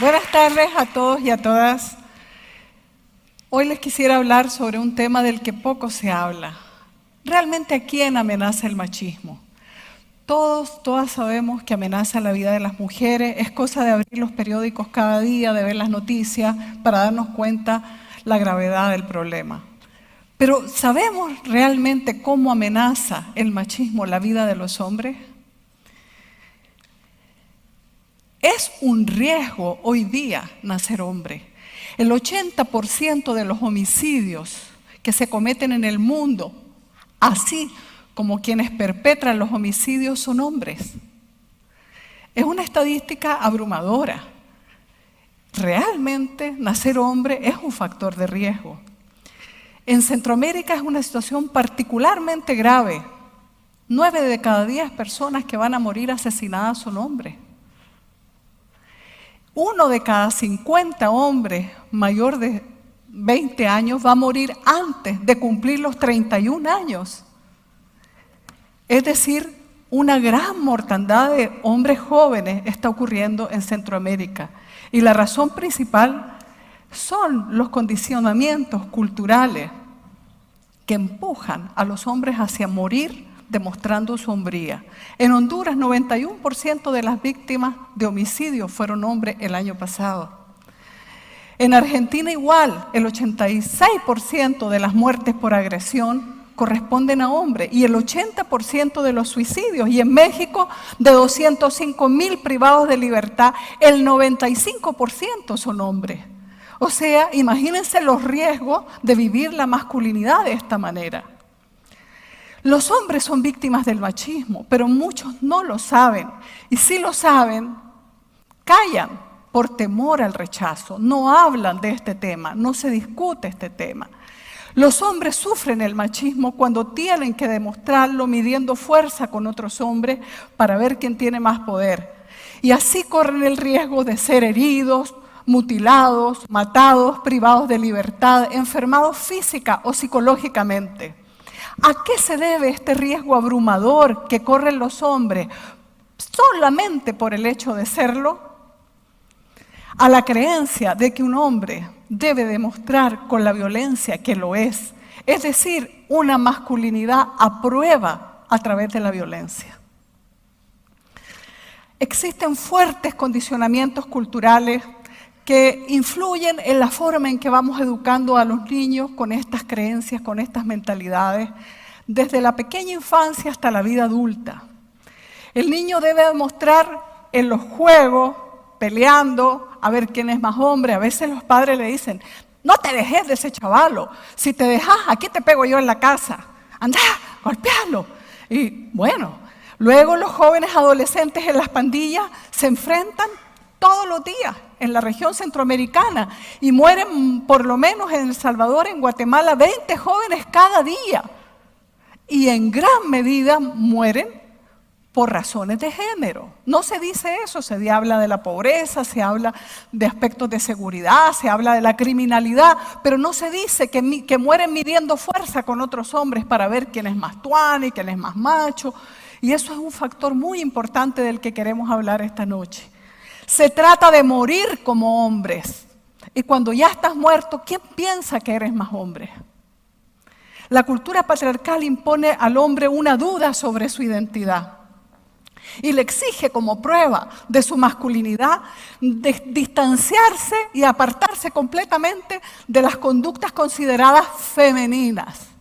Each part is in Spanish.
Buenas tardes a todos y a todas. Hoy les quisiera hablar sobre un tema del que poco se habla. ¿Realmente a quién amenaza el machismo? Todas sabemos que amenaza la vida de las mujeres. Es cosa de abrir los periódicos cada día, de ver las noticias para darnos cuenta la gravedad del problema. Pero ¿sabemos realmente cómo amenaza el machismo la vida de los hombres? Es un riesgo hoy día nacer hombre. El 80% de los homicidios que se cometen en el mundo, así como quienes perpetran los homicidios, son hombres. Es una estadística abrumadora. Realmente nacer hombre es un factor de riesgo. En Centroamérica es una situación particularmente grave. 9 de cada 10 personas que van a morir asesinadas son hombres. 1 de cada 50 hombres mayor de 20 años va a morir antes de cumplir los 31 años. Es decir, una gran mortandad de hombres jóvenes está ocurriendo en Centroamérica. Y la razón principal son los condicionamientos culturales que empujan a los hombres hacia morir demostrando su hombría. En Honduras, 91% de las víctimas de homicidio fueron hombres el año pasado. En Argentina igual, el 86% de las muertes por agresión corresponden a hombres y el 80% de los suicidios. Y en México, de 205,000 privados de libertad, el 95% son hombres. O sea, imagínense los riesgos de vivir la masculinidad de esta manera. Los hombres son víctimas del machismo, pero muchos no lo saben. Y si lo saben, callan por temor al rechazo. No hablan de este tema, no se discute este tema. Los hombres sufren el machismo cuando tienen que demostrarlo midiendo fuerza con otros hombres para ver quién tiene más poder. Y así corren el riesgo de ser heridos, mutilados, matados, privados de libertad, enfermados física o psicológicamente. ¿A qué se debe este riesgo abrumador que corren los hombres solamente por el hecho de serlo? A la creencia de que un hombre debe demostrar con la violencia que lo es decir, una masculinidad a prueba a través de la violencia. Existen fuertes condicionamientos culturales que influyen en la forma en que vamos educando a los niños con estas creencias, con estas mentalidades, desde la pequeña infancia hasta la vida adulta. El niño debe demostrar en los juegos, peleando, a ver quién es más hombre. A veces los padres le dicen, no te dejes de ese chavalo, si te dejas, aquí te pego yo en la casa, anda, golpealo. Y bueno, luego los jóvenes adolescentes en las pandillas se enfrentan todos los días en la región centroamericana y mueren por lo menos en El Salvador, en Guatemala, 20 jóvenes cada día. Y en gran medida mueren por razones de género. No se dice eso, se habla de la pobreza, se habla de aspectos de seguridad, se habla de la criminalidad, pero no se dice que mueren midiendo fuerza con otros hombres para ver quién es más tuani, quién es más macho. Y eso es un factor muy importante del que queremos hablar esta noche. Se trata de morir como hombres. Y cuando ya estás muerto, ¿quién piensa que eres más hombre? La cultura patriarcal impone al hombre una duda sobre su identidad y le exige como prueba de su masculinidad distanciarse y apartarse completamente de las conductas consideradas femeninas.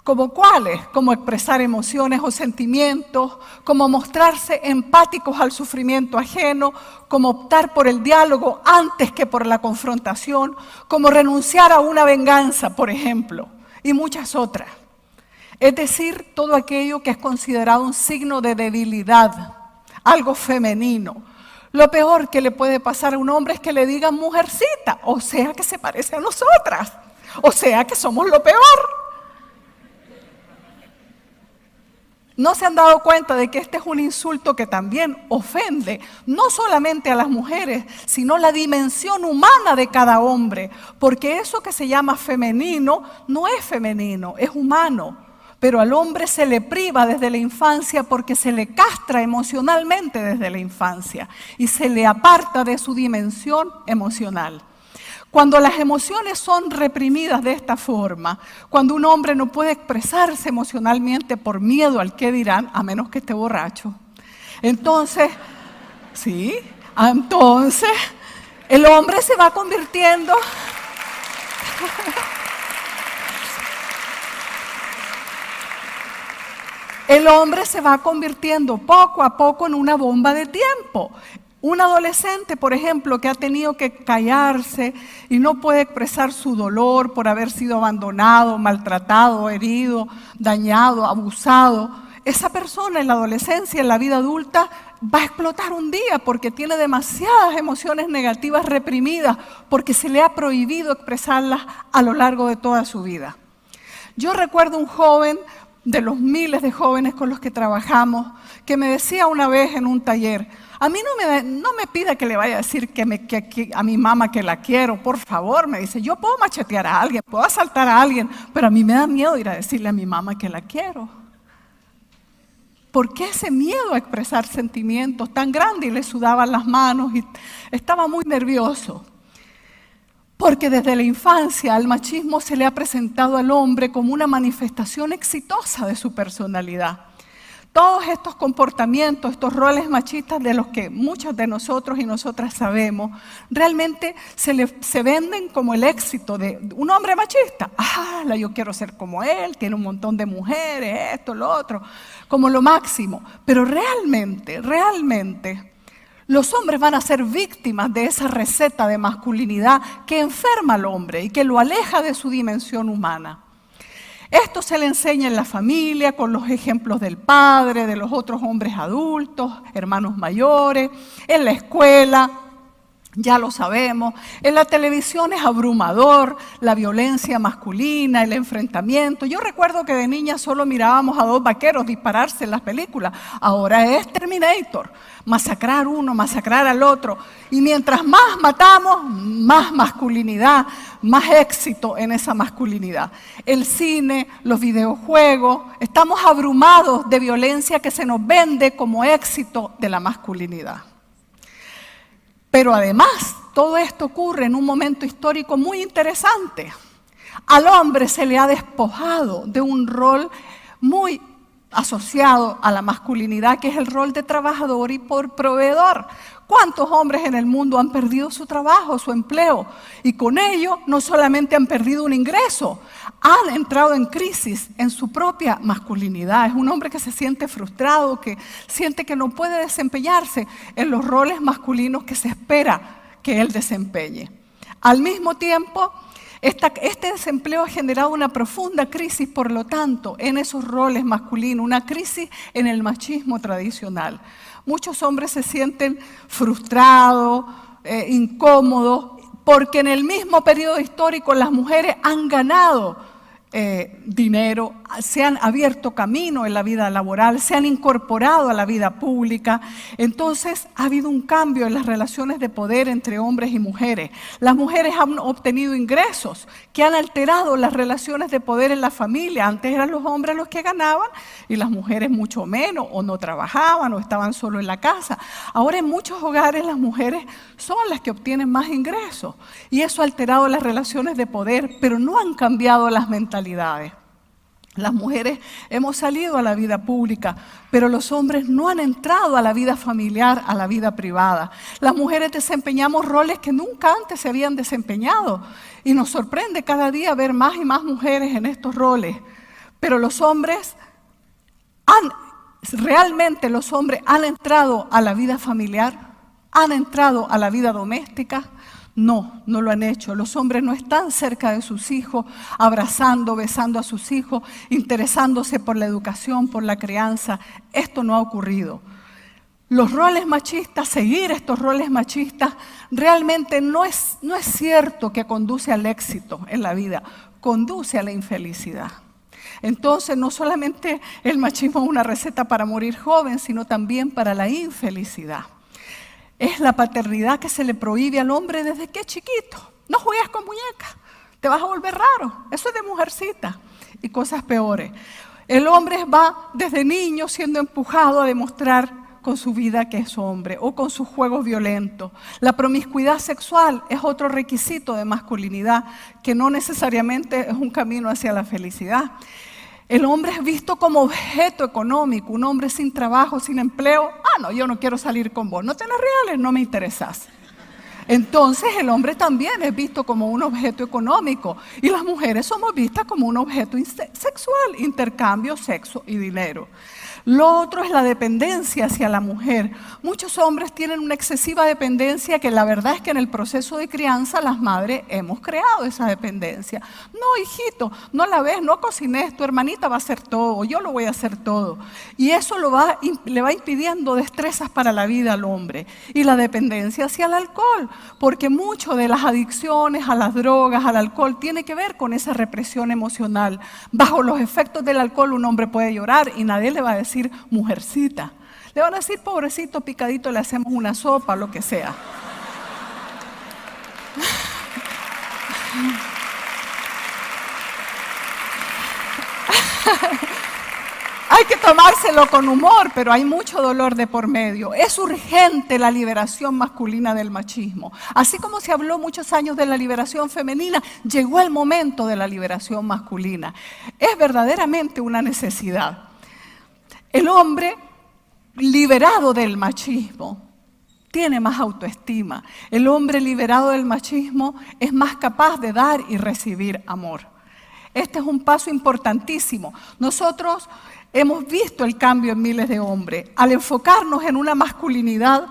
¿Como cuáles? Como expresar emociones o sentimientos, como mostrarse empáticos al sufrimiento ajeno, como optar por el diálogo antes que por la confrontación, como renunciar a una venganza, por ejemplo, y muchas otras. Es decir, todo aquello que es considerado un signo de debilidad, algo femenino. Lo peor que le puede pasar a un hombre es que le digan mujercita, o sea que se parece a nosotras, o sea que somos lo peor. ¿No se han dado cuenta de que este es un insulto que también ofende no solamente a las mujeres, sino la dimensión humana de cada hombre? Porque eso que se llama femenino no es femenino, es humano. pero al hombre se le priva desde la infancia porque se le castra emocionalmente desde la infancia y se le aparta de su dimensión emocional. Cuando las emociones son reprimidas de esta forma, cuando un hombre no puede expresarse emocionalmente por miedo al qué dirán, a menos que esté borracho, entonces el hombre se va convirtiendo poco a poco en una bomba de tiempo. Un adolescente, por ejemplo, que ha tenido que callarse y no puede expresar su dolor por haber sido abandonado, maltratado, herido, dañado, abusado, esa persona en la adolescencia, en la vida adulta, va a explotar un día porque tiene demasiadas emociones negativas reprimidas, porque se le ha prohibido expresarlas a lo largo de toda su vida. Yo recuerdo un joven, de los miles de jóvenes con los que trabajamos, que me decía una vez en un taller: a mí no me pida que le vaya a decir que a mi mamá que la quiero, por favor, me dice. Yo puedo machetear a alguien, puedo asaltar a alguien, pero a mí me da miedo ir a decirle a mi mamá que la quiero. ¿Por qué ese miedo a expresar sentimientos tan grande? Y le sudaban las manos y estaba muy nervioso. Porque desde la infancia el machismo se le ha presentado al hombre como una manifestación exitosa de su personalidad. Todos estos comportamientos, estos roles machistas de los que muchos de nosotros y nosotras sabemos, realmente se venden como el éxito de un hombre machista. Yo quiero ser como él, tiene un montón de mujeres, esto, lo otro, como lo máximo. Pero realmente, los hombres van a ser víctimas de esa receta de masculinidad que enferma al hombre y que lo aleja de su dimensión humana. Esto se le enseña en la familia, con los ejemplos del padre, de los otros hombres adultos, hermanos mayores, en la escuela, ya lo sabemos. En la televisión es abrumador la violencia masculina, el enfrentamiento. Yo recuerdo que de niña solo mirábamos a dos vaqueros dispararse en las películas. Ahora es Terminator, masacrar uno, masacrar al otro. Y mientras más matamos, más masculinidad, más éxito en esa masculinidad. El cine, los videojuegos, estamos abrumados de violencia que se nos vende como éxito de la masculinidad. Pero además, todo esto ocurre en un momento histórico muy interesante. Al hombre se le ha despojado de un rol muy asociado a la masculinidad, que es el rol de trabajador y proveedor. ¿Cuántos hombres en el mundo han perdido su trabajo, su empleo? Y con ello no solamente han perdido un ingreso, han entrado en crisis en su propia masculinidad. Es un hombre que se siente frustrado, que siente que no puede desempeñarse en los roles masculinos que se espera que él desempeñe. Al mismo tiempo, este desempleo ha generado una profunda crisis, por lo tanto, en esos roles masculinos, una crisis en el machismo tradicional. Muchos hombres se sienten frustrados, incómodos, porque en el mismo periodo histórico las mujeres han ganado dinero, se han abierto camino en la vida laboral, se han incorporado a la vida pública. Entonces ha habido un cambio en las relaciones de poder entre hombres y mujeres. Las mujeres han obtenido ingresos que han alterado las relaciones de poder en la familia. Antes eran los hombres los que ganaban y las mujeres mucho menos, o no trabajaban o estaban solo en la casa. Ahora en muchos hogares las mujeres son las que obtienen más ingresos y eso ha alterado las relaciones de poder, pero no han cambiado las mentalidades. Las mujeres hemos salido a la vida pública, pero los hombres no han entrado a la vida familiar, a la vida privada. Las mujeres desempeñamos roles que nunca antes se habían desempeñado y nos sorprende cada día ver más y más mujeres en estos roles. Pero los hombres realmente han entrado a la vida familiar, han entrado a la vida doméstica. No lo han hecho. Los hombres no están cerca de sus hijos, abrazando, besando a sus hijos, interesándose por la educación, por la crianza. Esto no ha ocurrido. Los roles machistas, seguir estos roles machistas, realmente no es cierto que conduce al éxito en la vida, conduce a la infelicidad. Entonces, no solamente el machismo es una receta para morir joven, sino también para la infelicidad. Es la paternidad que se le prohíbe al hombre desde que es chiquito. No juegues con muñecas, te vas a volver raro. Eso es de mujercita y cosas peores. El hombre va desde niño siendo empujado a demostrar con su vida que es hombre o con sus juegos violentos. La promiscuidad sexual es otro requisito de masculinidad que no necesariamente es un camino hacia la felicidad. El hombre es visto como objeto económico, un hombre sin trabajo, sin empleo. No, yo no quiero salir con vos, no tenés reales, no me interesás. Entonces el hombre también es visto como un objeto económico y las mujeres somos vistas como un objeto sexual, intercambio, sexo y dinero. Lo otro es la dependencia hacia la mujer. Muchos hombres tienen una excesiva dependencia que la verdad es que en el proceso de crianza las madres hemos creado esa dependencia. No, hijito, no la ves, no cocines, tu hermanita va a hacer todo, yo lo voy a hacer todo. Y eso le va impidiendo destrezas para la vida al hombre. Y la dependencia hacia el alcohol, porque mucho de las adicciones a las drogas, al alcohol, tiene que ver con esa represión emocional. Bajo los efectos del alcohol un hombre puede llorar y nadie le va a decir mujercita. Le van a decir pobrecito, picadito, le hacemos una sopa, lo que sea. Hay que tomárselo con humor, pero hay mucho dolor de por medio. Es urgente la liberación masculina del machismo. Así como se habló muchos años de la liberación femenina, llegó el momento de la liberación masculina. Es verdaderamente una necesidad. El hombre liberado del machismo tiene más autoestima. El hombre liberado del machismo es más capaz de dar y recibir amor. Este es un paso importantísimo. Nosotros hemos visto el cambio en miles de hombres. Al enfocarnos en una masculinidad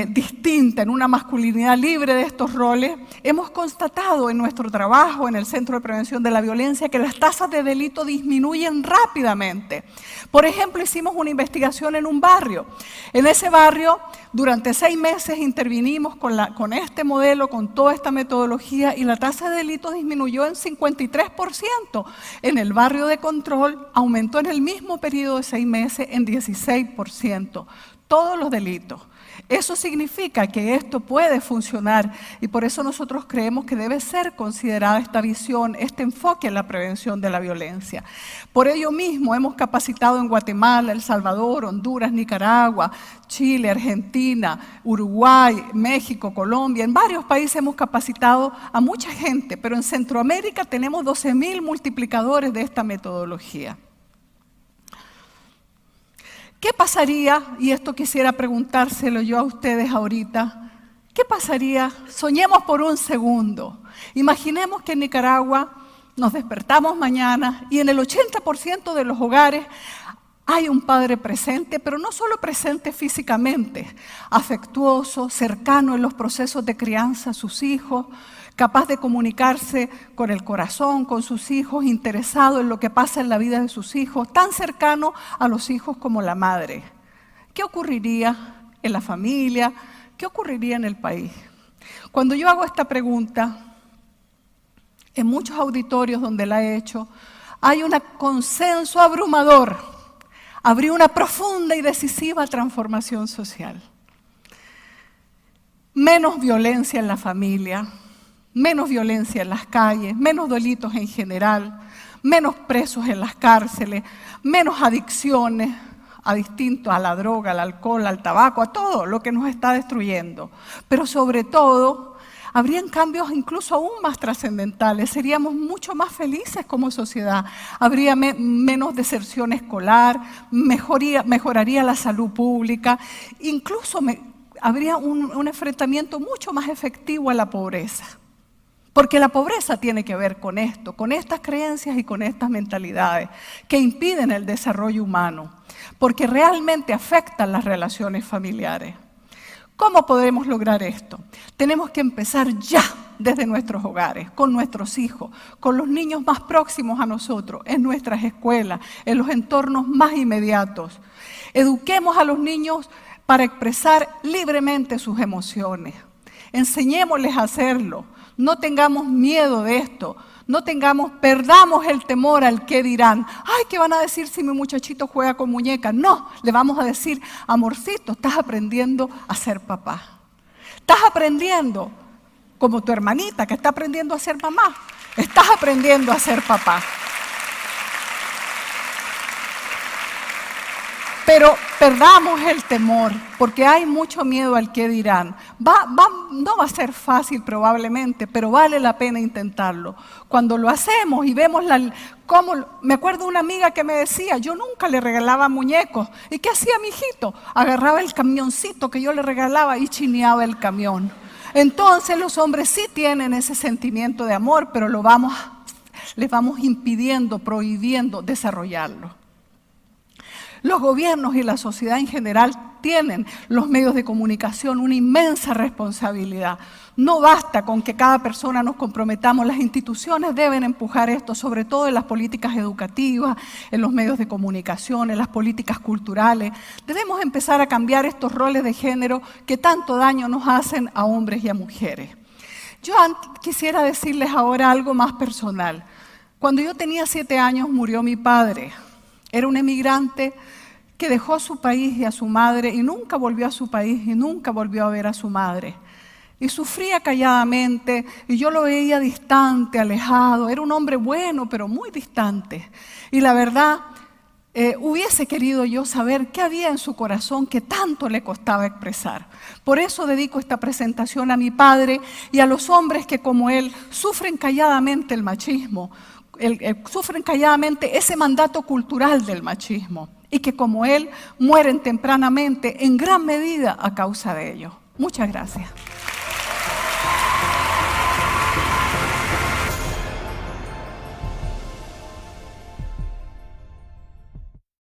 distinta, en una masculinidad libre de estos roles, hemos constatado en nuestro trabajo en el Centro de Prevención de la Violencia que las tasas de delito disminuyen rápidamente. Por ejemplo, hicimos una investigación en un barrio. En ese barrio, durante 6 meses intervinimos con este modelo, con toda esta metodología, y la tasa de delito disminuyó en 53%. En el barrio de Control aumentó en el mismo periodo de 6 meses en 16%. Todos los delitos. Eso significa que esto puede funcionar y por eso nosotros creemos que debe ser considerada esta visión, este enfoque en la prevención de la violencia. Por ello mismo hemos capacitado en Guatemala, El Salvador, Honduras, Nicaragua, Chile, Argentina, Uruguay, México, Colombia. En varios países hemos capacitado a mucha gente, pero en Centroamérica tenemos 12.000 multiplicadores de esta metodología. ¿Qué pasaría, y esto quisiera preguntárselo yo a ustedes ahorita, qué pasaría? Soñemos por un segundo. Imaginemos que en Nicaragua nos despertamos mañana y en el 80% de los hogares hay un padre presente, pero no solo presente físicamente, afectuoso, cercano en los procesos de crianza a sus hijos, capaz de comunicarse con el corazón, con sus hijos, interesado en lo que pasa en la vida de sus hijos, tan cercano a los hijos como la madre. ¿Qué ocurriría en la familia? ¿Qué ocurriría en el país? Cuando yo hago esta pregunta, en muchos auditorios donde la he hecho, hay un consenso abrumador. Habría una profunda y decisiva transformación social. Menos violencia en la familia, menos violencia en las calles, menos delitos en general, menos presos en las cárceles, menos adicciones a la droga, al alcohol, al tabaco, a todo lo que nos está destruyendo. Pero sobre todo, habrían cambios incluso aún más trascendentales, seríamos mucho más felices como sociedad, habría menos deserción escolar, mejoraría la salud pública, incluso habría un enfrentamiento mucho más efectivo a la pobreza. Porque la pobreza tiene que ver con esto, con estas creencias y con estas mentalidades que impiden el desarrollo humano, porque realmente afectan las relaciones familiares. ¿Cómo podemos lograr esto? Tenemos que empezar ya desde nuestros hogares, con nuestros hijos, con los niños más próximos a nosotros, en nuestras escuelas, en los entornos más inmediatos. Eduquemos a los niños para expresar libremente sus emociones. Enseñémosles a hacerlo. No tengamos miedo de esto, perdamos el temor al qué dirán. Ay, ¿qué van a decir si mi muchachito juega con muñecas? No, le vamos a decir, amorcito, estás aprendiendo a ser papá. Estás aprendiendo, como tu hermanita que está aprendiendo a ser mamá, estás aprendiendo a ser papá. Pero perdamos el temor, porque hay mucho miedo al qué dirán. No va a ser fácil probablemente, pero vale la pena intentarlo. Cuando lo hacemos y vemos me acuerdo de una amiga que me decía, yo nunca le regalaba muñecos. ¿Y qué hacía mi hijito? Agarraba el camioncito que yo le regalaba y chineaba el camión. Entonces los hombres sí tienen ese sentimiento de amor, pero les vamos impidiendo, prohibiendo desarrollarlo. Los gobiernos y la sociedad en general tienen los medios de comunicación una inmensa responsabilidad. No basta con que cada persona nos comprometamos, las instituciones deben empujar esto, sobre todo en las políticas educativas, en los medios de comunicación, en las políticas culturales. Debemos empezar a cambiar estos roles de género que tanto daño nos hacen a hombres y a mujeres. Yo quisiera decirles ahora algo más personal. Cuando yo tenía 7 años murió mi padre. Era un emigrante que dejó a su país y a su madre y nunca volvió a su país y nunca volvió a ver a su madre. Y sufría calladamente y yo lo veía distante, alejado. Era un hombre bueno, pero muy distante. Y la verdad, hubiese querido yo saber qué había en su corazón que tanto le costaba expresar. Por eso dedico esta presentación a mi padre y a los hombres que como él sufren calladamente el machismo. Sufren calladamente ese mandato cultural del machismo y que como él mueren tempranamente en gran medida a causa de ello. Muchas gracias.